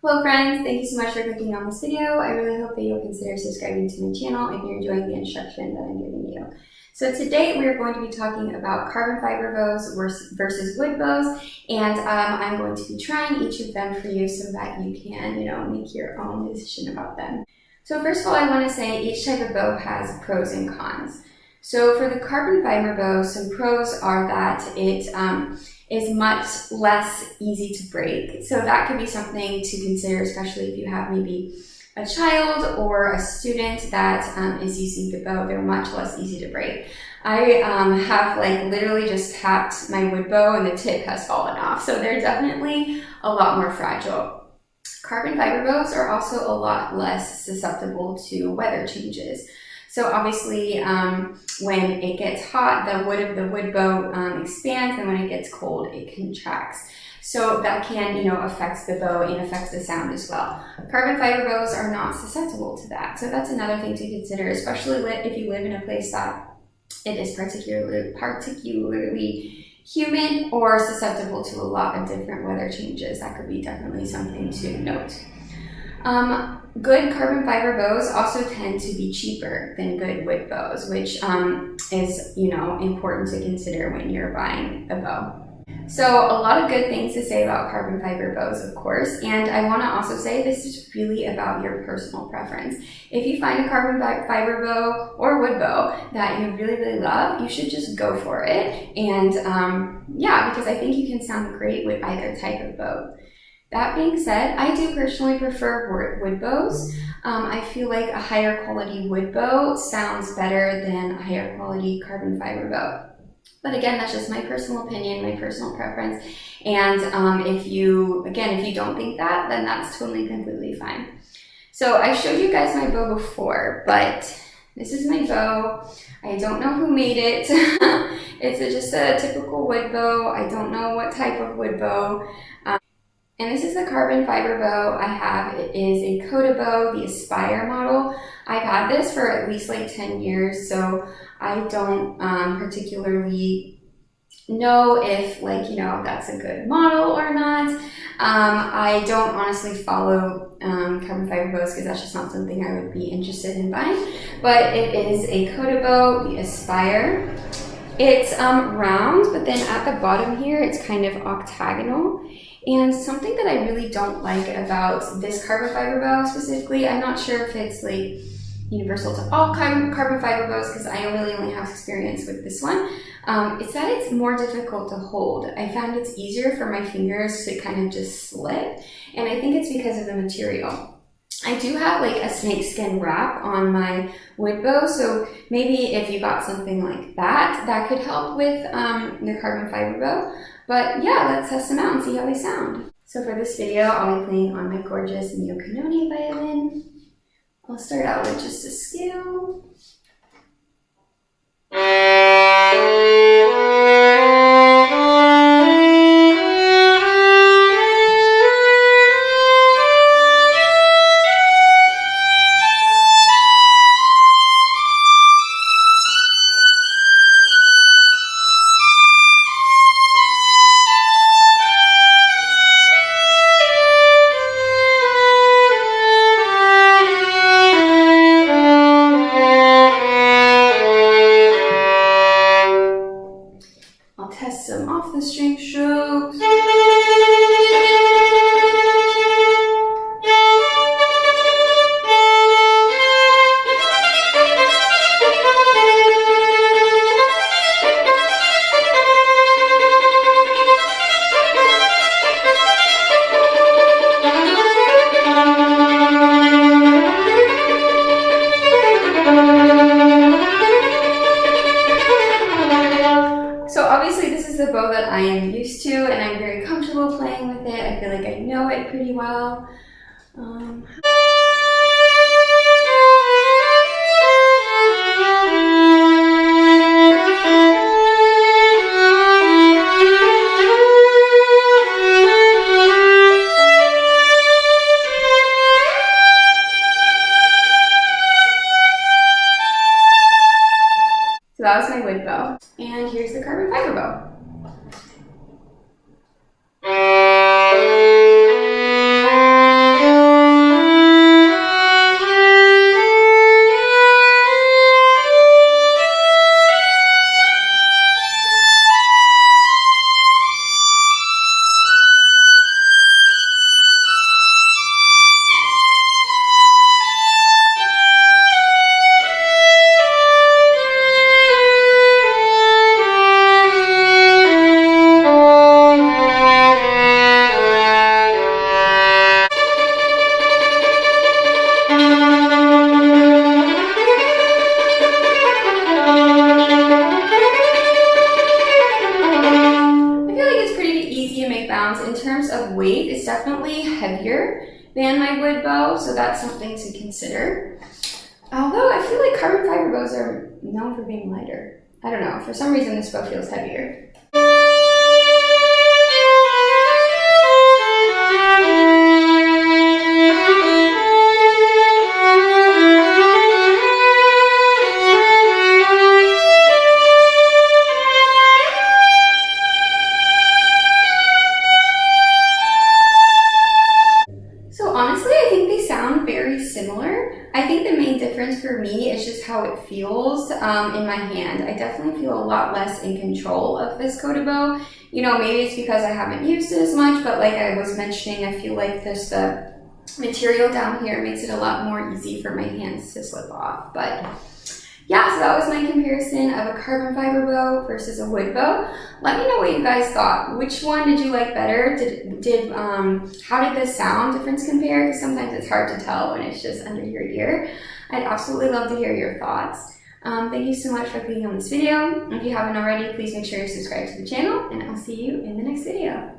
Hello friends, thank you so much for clicking on this video. I really hope that you'll consider subscribing to my channel if you're enjoying the instruction that I'm giving you. So today we are going to be talking about carbon fiber bows versus wood bows, and I'm going to be trying each of them for you so that you can, make your own decision about them. So first of all, I want to say each type of bow has pros and cons. So for the carbon fiber bow, some pros are that it is much less easy to break. So that could be something to consider, especially if you have maybe a child or a student that is using the bow. They're much less easy to break. I have literally just tapped my wood bow and the tip has fallen off. So they're definitely a lot more fragile. Carbon fiber bows are also a lot less susceptible to weather changes. So obviously, when it gets hot, the wood of the wood bow expands, and when it gets cold, it contracts. So that can, affect the bow and affect the sound as well. Carbon fiber bows are not susceptible to that. So that's another thing to consider, especially if you live in a place that it is particularly humid or susceptible to a lot of different weather changes. That could be definitely something to note. Good carbon fiber bows also tend to be cheaper than good wood bows, which is, important to consider when you're buying a bow. So a lot of good things to say about carbon fiber bows, of course, and I want to also say this is really about your personal preference. If you find a carbon fiber bow or wood bow that you really, really love, you should just go for it. And because I think you can sound great with either type of bow. That being said, I do personally prefer wood bows. I feel like a higher quality wood bow sounds better than a higher quality carbon fiber bow. But again, that's just my personal opinion, my personal preference. And if you don't think that, then that's totally completely fine. So I showed you guys my bow before, but this is my bow. I don't know who made it. It's just a typical wood bow. I don't know what type of wood bow. And this is the carbon fiber bow I have. It is a Coda bow, the Aspire model. I've had this for at least 10 years, so I don't particularly know if that's a good model or not. I don't honestly follow carbon fiber bows because that's just not something I would be interested in buying. But it is a Coda bow, the Aspire. It's round, but then at the bottom here, it's kind of octagonal. And something that I really don't like about this carbon fiber bow specifically, I'm not sure if it's universal to all carbon fiber bows because I really only have experience with this one, it's that it's more difficult to hold. I found it's easier for my fingers to kind of just slip, and I think it's because of the material. I do have a snakeskin wrap on my wood bow, so maybe if you got something like that, that could help with the carbon fiber bow. But yeah, let's test them out and see how they sound. So for this video, I'll be playing on my gorgeous Meghan violin. I'll start out with just a scale. Test some off the string strokes. The bow that I am used to, and I'm very comfortable playing with it. I feel like I know it pretty well. So that was my wood bow, and here's the carbon fiber bow. make bounds. In terms of weight, it's definitely heavier than my wood bow, so that's something to consider. Although I feel like carbon fiber bows are known for being lighter. I don't know, for some reason this bow feels heavier. So honestly, I think they sound very similar. I think the main difference for me is just how it feels in my hand. I definitely feel a lot less in control of this coda bow. You know, maybe it's because I haven't used it as much, but like I was mentioning, I feel like the material down here makes it a lot more easy for my hands to slip off. But yeah, so that was my comparison of a carbon fiber bow versus a wood bow. Let me know what you guys thought. Which one did you like better? How did the sound difference compare? Because sometimes it's hard to tell when it's just under your ear. I'd absolutely love to hear your thoughts. Thank you so much for clicking on this video. If you haven't already, please make sure you're subscribed to the channel, and I'll see you in the next video.